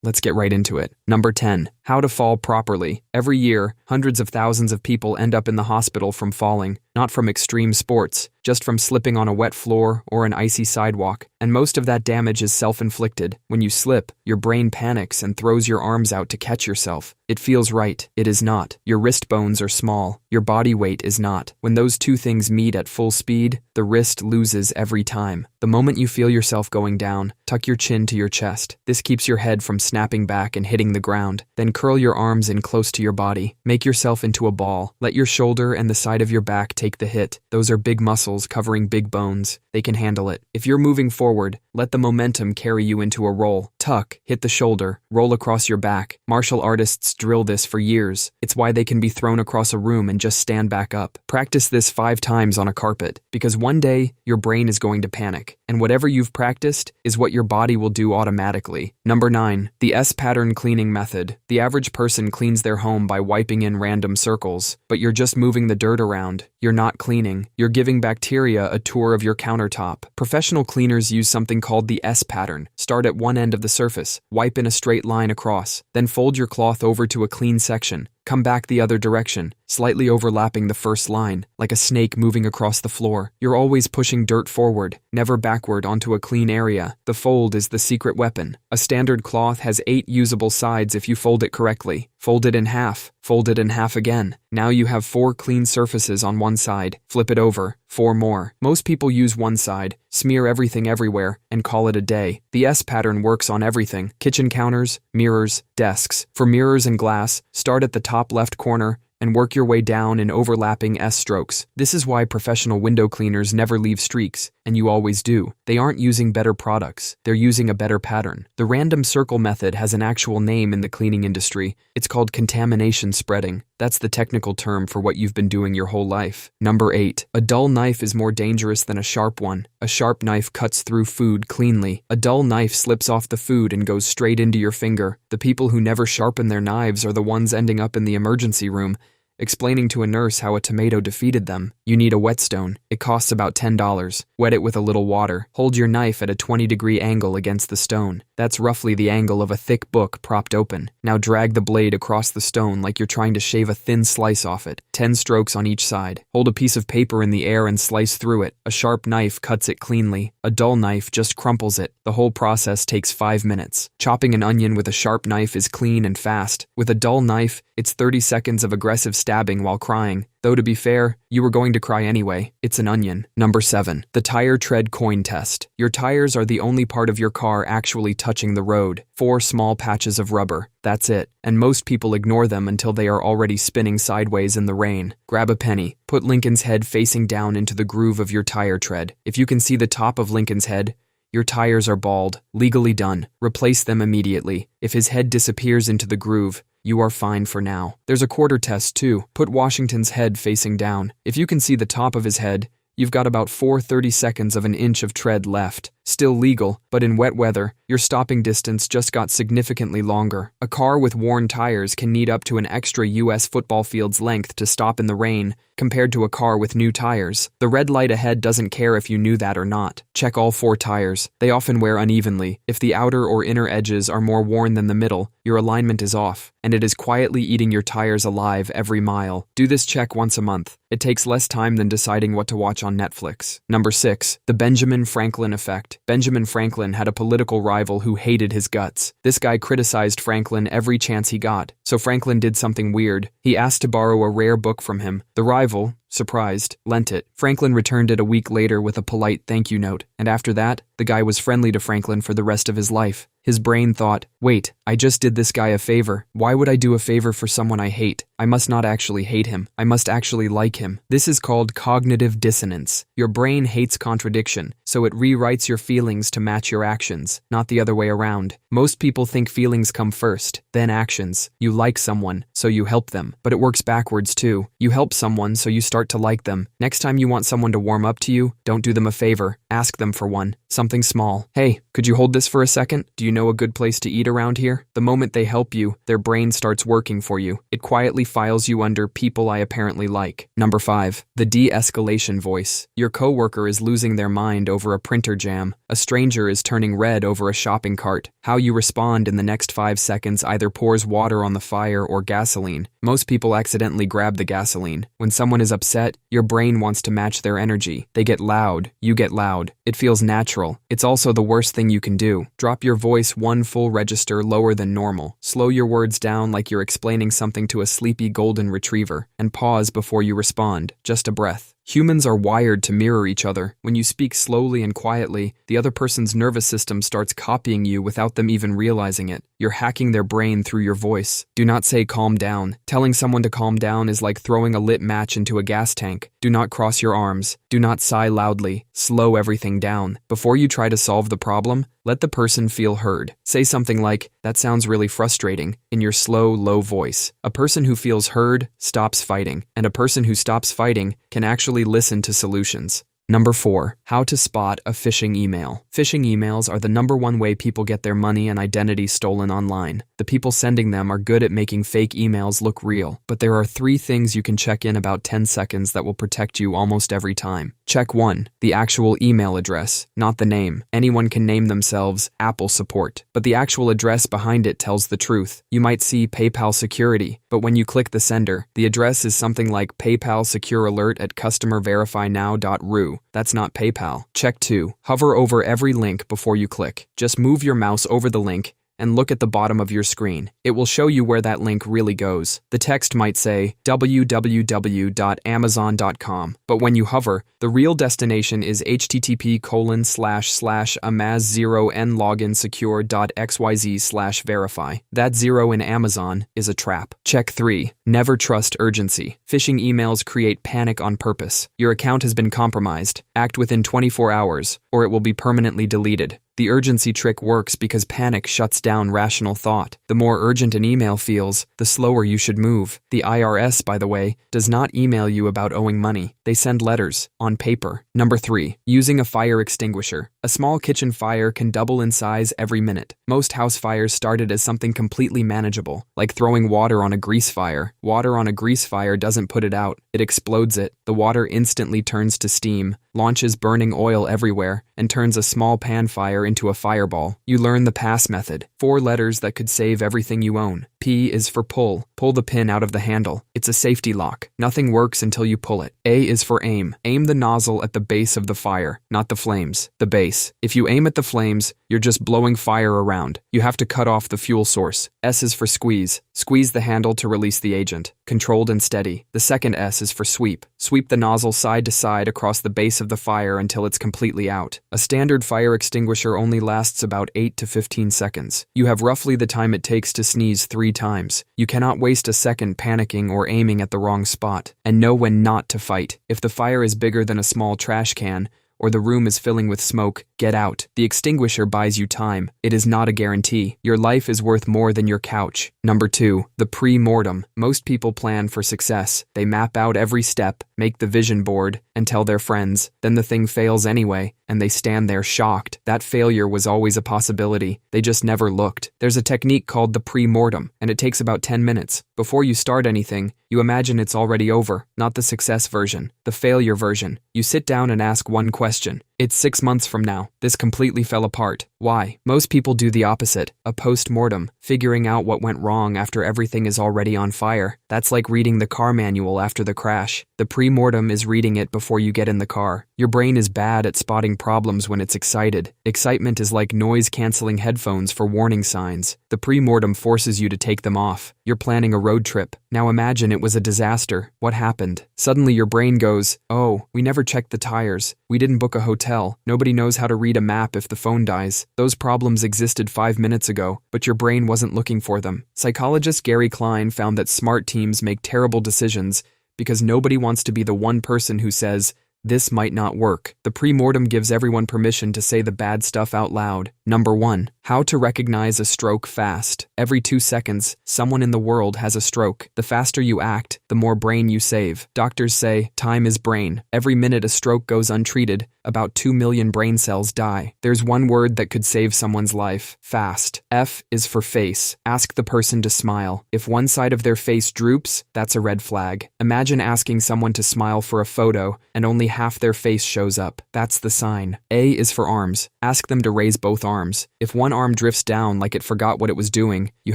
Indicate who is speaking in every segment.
Speaker 1: Let's get right into it. Number 10. How to fall properly. Every year, hundreds of thousands of people end up in the hospital from falling, not from extreme sports, just from slipping on a wet floor or an icy sidewalk. And most of that damage is self-inflicted. When you slip, your brain panics and throws your arms out to catch yourself. It feels right. It is not. Your wrist bones are small. Your body weight is not. When those two things meet at full speed, the wrist loses every time. The moment you feel yourself going down, tuck your chin to your chest. This keeps your head from snapping back and hitting the ground. Then curl your arms in close to your body. Make yourself into a ball. Let your shoulder and the side of your back take the hit. Those are big muscles covering big bones. They can handle it. If you're moving forward, let the momentum carry you into a roll. Tuck, hit the shoulder, roll across your back. Martial artists drill this for years. It's why they can be thrown across a room and just stand back up. Practice this 5 times on a carpet, because one day, your brain is going to panic. And whatever you've practiced is what your body will do automatically. Number 9. The S-pattern cleaning method. The average person cleans their home by wiping in random circles, but you're just moving the dirt around. You're not cleaning. You're giving bacteria a tour of your countertop. Professional cleaners use something called the S-pattern. Start at one end of the surface, wipe in a straight line across, then fold your cloth over to a clean section. Come back the other direction, slightly overlapping the first line, like a snake moving across the floor. You're always pushing dirt forward, never backward onto a clean area. The fold is the secret weapon. A standard cloth has 8 usable sides if you fold it correctly. Fold it in half again. Now you have 4 clean surfaces on one side. Flip it over, 4 more. Most people use one side, smear everything everywhere, and call it a day. The S-pattern works on everything: kitchen counters, mirrors, desks. For mirrors and glass, start at the top left corner and work your way down in overlapping S-strokes. This is why professional window cleaners never leave streaks, and you always do. They aren't using better products, they're using a better pattern. The random circle method has an actual name in the cleaning industry. It's called contamination spreading. That's the technical term for what you've been doing your whole life. Number 8. A dull knife is more dangerous than a sharp one. A sharp knife cuts through food cleanly. A dull knife slips off the food and goes straight into your finger. The people who never sharpen their knives are the ones ending up in the emergency room, explaining to a nurse how a tomato defeated them. You need a whetstone. It costs about $10. Wet it with a little water. Hold your knife at a 20-degree angle against the stone. That's roughly the angle of a thick book propped open. Now drag the blade across the stone like you're trying to shave a thin slice off it. 10 strokes on each side. Hold a piece of paper in the air and slice through it. A sharp knife cuts it cleanly. A dull knife just crumples it. The whole process takes 5 minutes. Chopping an onion with a sharp knife is clean and fast. With a dull knife, it's 30 seconds of aggressive stabbing while crying. Though to be fair, you were going to cry anyway. It's an onion. Number 7. The tire tread coin test. Your tires are the only part of your car actually touching the road. 4 small patches of rubber. That's it. And most people ignore them until they are already spinning sideways in the rain. Grab a penny. Put Lincoln's head facing down into the groove of your tire tread. If you can see the top of Lincoln's head, your tires are bald. Legally done. Replace them immediately. If his head disappears into the groove, you are fine for now. There's a quarter test too. Put Washington's head facing down. If you can see the top of his head, you've got about 4/30 seconds of an inch of tread left. Still legal, but in wet weather, your stopping distance just got significantly longer. A car with worn tires can need up to an extra US football field's length to stop in the rain, compared to a car with new tires. The red light ahead doesn't care if you knew that or not. Check all 4 tires. They often wear unevenly. If the outer or inner edges are more worn than the middle, your alignment is off, and it is quietly eating your tires alive every mile. Do this check once a month. It takes less time than deciding what to watch on Netflix. Number 6. The Benjamin Franklin effect. Benjamin Franklin had a political rival who hated his guts. This guy criticized Franklin every chance he got, so Franklin did something weird. He asked to borrow a rare book from him. The rival, surprised, lent it. Franklin returned it a week later with a polite thank you note, and after that, the guy was friendly to Franklin for the rest of his life. His brain thought, wait, I just did this guy a favor. Why would I do a favor for someone I hate? I must not actually hate him. I must actually like him. This is called cognitive dissonance. Your brain hates contradiction, so it rewrites your feelings to match your actions, not the other way around. Most people think feelings come first, then actions. You like someone, so you help them. But it works backwards too. You help someone, so you start to like them. Next time you want someone to warm up to you, don't do them a favor. Ask them for one. Something small. Hey, could you hold this for a second? Do you you know a good place to eat around here? The moment they help you, their brain starts working for you. It quietly files you under people I apparently like. Number 5. The De-Escalation Voice. Your coworker is losing their mind over a printer jam. A stranger is turning red over a shopping cart. How you respond in the next 5 seconds either pours water on the fire or gasoline. Most people accidentally grab the gasoline. When someone is upset, your brain wants to match their energy. They get loud. You get loud. It feels natural. It's also the worst thing you can do. Drop your voice 1 full register lower than normal. Slow your words down like you're explaining something to a sleepy golden retriever. And pause before you respond. Just a breath. Humans are wired to mirror each other. When you speak slowly and quietly, the other person's nervous system starts copying you without them even realizing it. You're hacking their brain through your voice. Do not say calm down. Telling someone to calm down is like throwing a lit match into a gas tank. Do not cross your arms. Do not sigh loudly. Slow everything down. Before you try to solve the problem, let the person feel heard. Say something like, "That sounds really frustrating," in your slow, low voice. A person who feels heard stops fighting, and a person who stops fighting can actually listen to solutions. Number 4. How to spot a phishing email. Phishing emails are the #1 way people get their money and identity stolen online. The people sending them are good at making fake emails look real, but there are 3 things you can check in about 10 seconds that will protect you almost every time. Check 1. The actual email address, not the name. Anyone can name themselves Apple support, but the actual address behind it tells the truth. You might see PayPal security, but when you click the sender, the address is something like PayPal secure alert at customerverifynow.ru. That's not PayPal. Check 2. Hover over every link before you click. Just move your mouse over the link and look at the bottom of your screen. It will show you where that link really goes. The text might say www.amazon.com, but when you hover, the real destination is http://amaz0nloginsecure.xyz/verify. That 0 in Amazon is a trap. Check 3. Never trust urgency. Phishing emails create panic on purpose. Your account has been compromised. Act within 24 hours, or it will be permanently deleted. The urgency trick works because panic shuts down rational thought. The more urgent an email feels, the slower you should move. The IRS, by the way, does not email you about owing money. They send letters, on paper. Number 3. Using a fire extinguisher. A small kitchen fire can double in size every minute. Most house fires started as something completely manageable, like throwing water on a grease fire. Water on a grease fire doesn't put it out, it explodes it. The water instantly turns to steam, launches burning oil everywhere, and turns a small pan fire into a fireball. You learn the pass method. 4 letters that could save everything you own. P is for pull. Pull the pin out of the handle. It's a safety lock. Nothing works until you pull it. A is for aim. Aim the nozzle at the base of the fire, not the flames. The base. If you aim at the flames, you're just blowing fire around. You have to cut off the fuel source. S is for squeeze. Squeeze the handle to release the agent. Controlled and steady. The second S is for sweep. Sweep the nozzle side to side across the base of the fire until it's completely out. A standard fire extinguisher only lasts about 8 to 15 seconds. You have roughly the time it takes to sneeze 3 times. You cannot waste a second panicking or aiming at the wrong spot. And know when not to fight. If the fire is bigger than a small trash can, or the room is filling with smoke, get out. The extinguisher buys you time. It is not a guarantee. Your life is worth more than your couch. Number 2. The pre-mortem. Most people plan for success. They map out every step, make the vision board, and tell their friends. Then the thing fails anyway, and they stand there shocked. That failure was always a possibility. They just never looked. There's a technique called the pre-mortem, and it takes about 10 minutes. Before you start anything, you imagine it's already over, not the success version, the failure version. You sit down and ask one question. It's 6 months from now. This completely fell apart. Why? Most people do the opposite, a post-mortem, figuring out what went wrong after everything is already on fire. That's like reading the car manual after the crash. The pre-mortem is reading it before you get in the car. Your brain is bad at spotting problems when it's excited. Excitement is like noise-canceling headphones for warning signs. The pre-mortem forces you to take them off. You're planning a road trip. Now imagine it was a disaster. What happened? Suddenly your brain goes, "Oh, we never checked the tires. We didn't book a hotel. Nobody knows how to read a map if the phone dies. Those problems existed 5 minutes ago, but your brain wasn't looking for them." Psychologist Gary Klein found that smart teams make terrible decisions because nobody wants to be the one person who says, "This might not work." The pre-mortem gives everyone permission to say the bad stuff out loud. Number 1. How to recognize a stroke fast. Every 2 seconds, someone in the world has a stroke. The faster you act, the more brain you save. Doctors say, time is brain. Every minute a stroke goes untreated, about 2 million brain cells die. There's one word that could save someone's life: fast. F is for face. Ask the person to smile. If one side of their face droops, that's a red flag. Imagine asking someone to smile for a photo, and only half their face shows up. That's the sign. A is for arms. Ask them to raise both arms. If one arm drifts down like it forgot what it was doing, you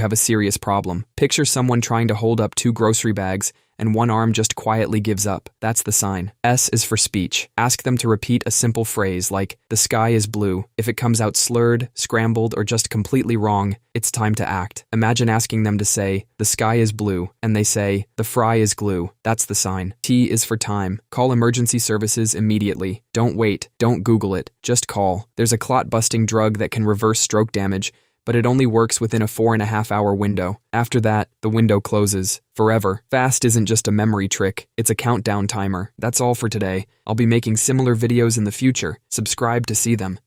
Speaker 1: have a serious problem. Picture someone trying to hold up 2 grocery bags, and one arm just quietly gives up. That's the sign. S is for speech. Ask them to repeat a simple phrase like, "The sky is blue." If it comes out slurred, scrambled, or just completely wrong, it's time to act. Imagine asking them to say, "The sky is blue," and they say, "The fry is glue." That's the sign. T is for time. Call emergency services immediately. Don't wait. Don't Google it. Just call. There's a clot-busting drug that can reverse stroke damage, but it only works within a 4.5-hour window. After that, the window closes. Forever. Fast isn't just a memory trick, it's a countdown timer. That's all for today. I'll be making similar videos in the future. Subscribe to see them.